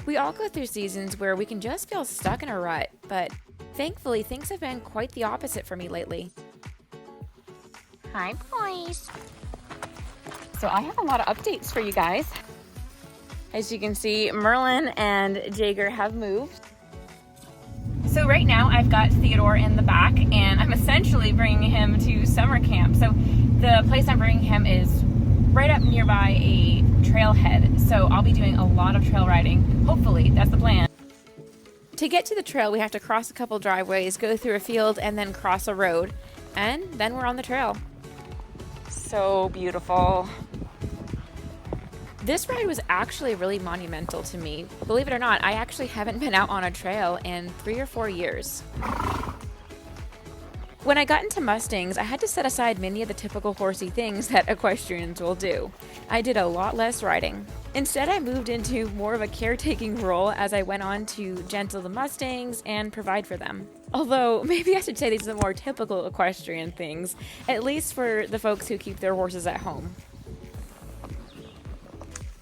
We all go through seasons where we can just feel stuck in a rut, but thankfully things have been quite the opposite for me lately. Hi, boys. So I have a lot of updates for you guys. As you can see, Merlin and Jager have moved. So right now I've got Theodore in the back and I'm essentially bringing him to summer camp. So the place I'm bringing him is right up nearby a trailhead. So I'll be doing a lot of trail riding. Hopefully, that's the plan. To get to the trail, we have to cross a couple driveways, go through a field, and then cross a road. And then we're on the trail. So beautiful. This ride was actually really monumental to me. Believe it or not, I actually haven't been out on a trail in 3 or 4 years. When I got into Mustangs, I had to set aside many of the typical horsey things that equestrians will do. I did a lot less riding. Instead, I moved into more of a caretaking role as I went on to gentle the Mustangs and provide for them. Although, maybe I should say these are the more typical equestrian things, at least for the folks who keep their horses at home.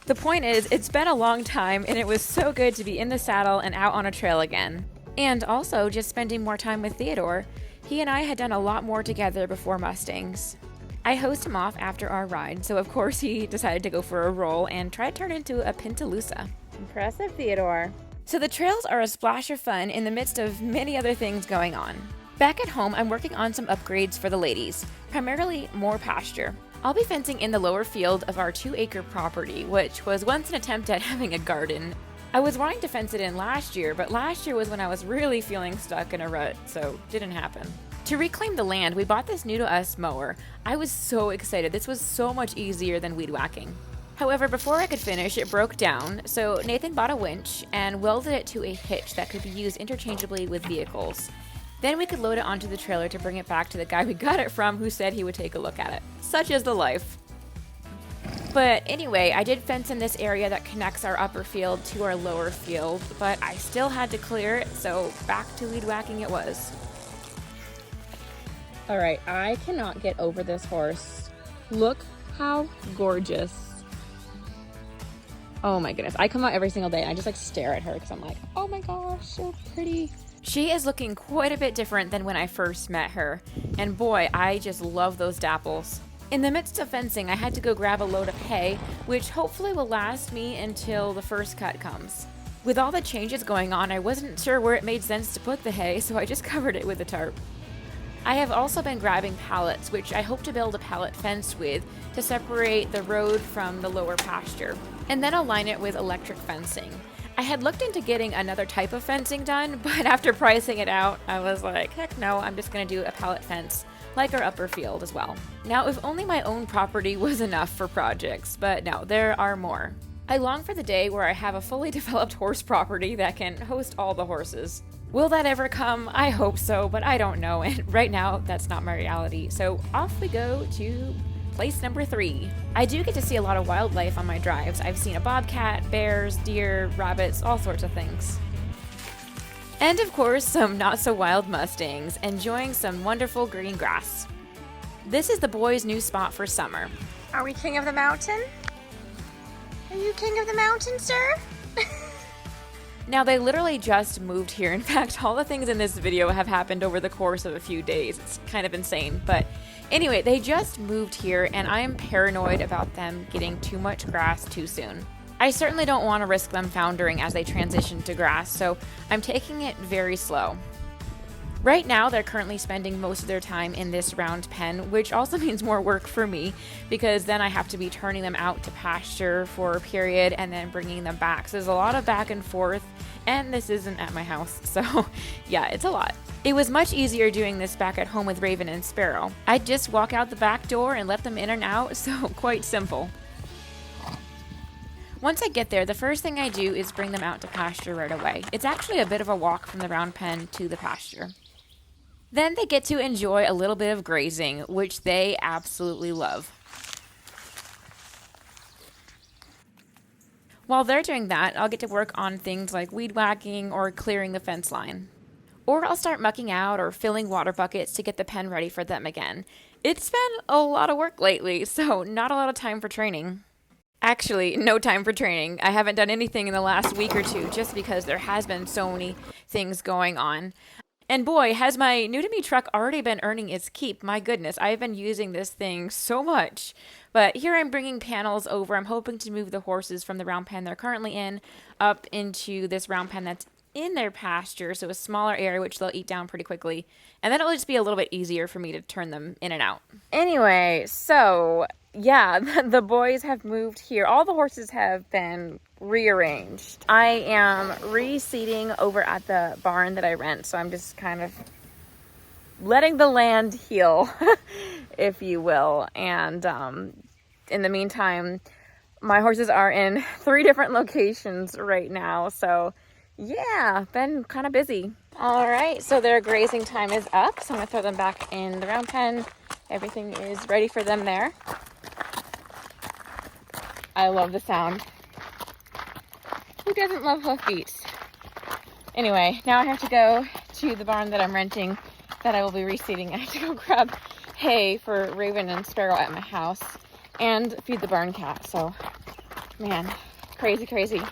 The point is, it's been a long time and it was so good to be in the saddle and out on a trail again. And also just spending more time with Theodore. He and I had done a lot more together before Mustangs. I hosed him off after our ride, so of course he decided to go for a roll and try to turn into a Pintaloosa. Impressive, Theodore. So the trails are a splash of fun in the midst of many other things going on. Back at home, I'm working on some upgrades for the ladies, primarily more pasture. I'll be fencing in the lower field of our 2-acre property, which was once an attempt at having a garden. I was wanting to fence it in last year, but last year was when I was really feeling stuck in a rut, so didn't happen. To reclaim the land, we bought this new to us mower. I was so excited. This was so much easier than weed whacking. However, before I could finish, it broke down, so Nathan bought a winch and welded it to a hitch that could be used interchangeably with vehicles. Then we could load it onto the trailer to bring it back to the guy we got it from, who said he would take a look at it. Such is the life. But anyway, I did fence in this area that connects our upper field to our lower field, but I still had to clear it, so back to weed whacking it was. All right, I cannot get over this horse. Look how gorgeous. Oh my goodness, I come out every single day and I just like stare at her because I'm like, oh my gosh, so pretty. She is looking quite a bit different than when I first met her, and boy, I just love those dapples. In the midst of fencing, I had to go grab a load of hay, which hopefully will last me until the first cut comes. With all the changes going on, I wasn't sure where it made sense to put the hay, so I just covered it with a tarp. I have also been grabbing pallets, which I hope to build a pallet fence with to separate the road from the lower pasture, and then align it with electric fencing. I had looked into getting another type of fencing done, but after pricing it out, I was like, heck no, I'm just going to do a pallet fence, like our upper field as well. Now, if only my own property was enough for projects, but no, there are more. I long for the day where I have a fully developed horse property that can host all the horses. Will that ever come? I hope so, but I don't know, and right now, that's not my reality. So off we go to place number 3. I do get to see a lot of wildlife on my drives. I've seen a bobcat, bears, deer, rabbits, all sorts of things. And of course, some not so wild Mustangs, enjoying some wonderful green grass. This is the boys' new spot for summer. Are we king of the mountain? Are you king of the mountain, sir? Now, they literally just moved here. In fact, all the things in this video have happened over the course of a few days. It's kind of insane, but anyway, they just moved here and I am paranoid about them getting too much grass too soon. I certainly don't want to risk them foundering as they transition to grass, so I'm taking it very slow. Right now, they're currently spending most of their time in this round pen, which also means more work for me because then I have to be turning them out to pasture for a period and then bringing them back. So there's a lot of back and forth, and this isn't at my house, so yeah, it's a lot. It was much easier doing this back at home with Raven and Sparrow. I'd just walk out the back door and let them in and out, so quite simple. Once I get there, the first thing I do is bring them out to pasture right away. It's actually a bit of a walk from the round pen to the pasture. Then they get to enjoy a little bit of grazing, which they absolutely love. While they're doing that, I'll get to work on things like weed whacking or clearing the fence line. Or I'll start mucking out or filling water buckets to get the pen ready for them again. It's been a lot of work lately, so not a lot of time for training. Actually, no time for training. I haven't done anything in the last week or two just because there has been so many things going on. And boy, has my new to me truck already been earning its keep. My goodness, I've been using this thing so much. But here I'm bringing panels over. I'm hoping to move the horses from the round pen they're currently in up into this round pen that's in their pasture, so a smaller area which they'll eat down pretty quickly. And then it'll just be a little bit easier for me to turn them in and out. Anyway, so yeah, the boys have moved here. All the horses have been rearranged. I am reseeding over at the barn that I rent, so I'm just kind of letting the land heal, if you will. And in the meantime, my horses are in 3 different locations right now, so yeah, been kind of busy. All right, so their grazing time is up, so I'm gonna throw them back in the round pen. Everything is ready for them there. I love the sound. Who doesn't love hoofbeats? Anyway, now I have to go to the barn that I'm renting that I will be reseeding. I have to go grab hay for Raven and Sparrow at my house and feed the barn cat. So, man, crazy, crazy.